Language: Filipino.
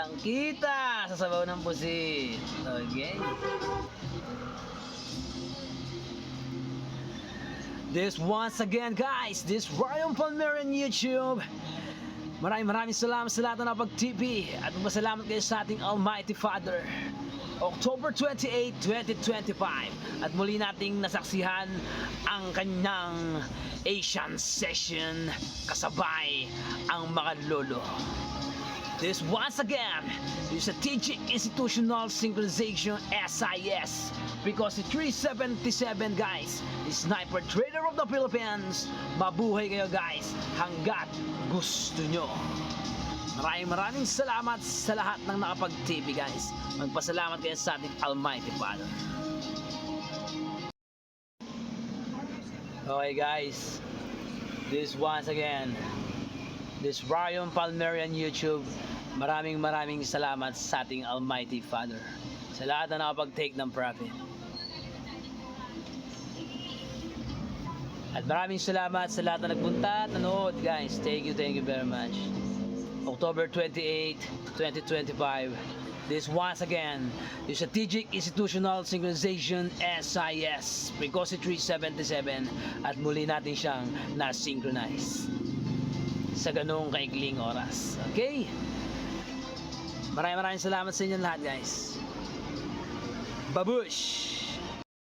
kitang-kita sa sabaw ng pusit. Okay. This once again guys, this Ryan Palmerian YouTube. Maraming salamat sa lahat na napag-TV at magpasalamat kayo sa ating Almighty Father. October 28, 2025 at muli nating nasaksihan ang kanyang Asian session kasabay ang mga lolo. This once again is a Strategic Institutional Synchronization SIS Frequency 377 guys, the Sniper Trader of the Philippines. Mabuhay kayo guys hanggat gusto nyo. Maraming salamat sa lahat ng nakapag-TV guys. Magpasalamat kayo sa ating Almighty Father. Okay guys, this once again, this Ryan Palmerian YouTube. Maraming salamat sa ating Almighty Father sa lahat na nakapag-take ng profit. At maraming salamat sa lahat na nagpunta at nanood guys. Thank you very much. October 28, 2025. This once again, the Strategic Institutional Synchronization SIS Frequency 377 at muli natin siyang na-synchronize sa ganung kaikling oras. Okay? Maraming salamat sa inyo lahat guys. Babush!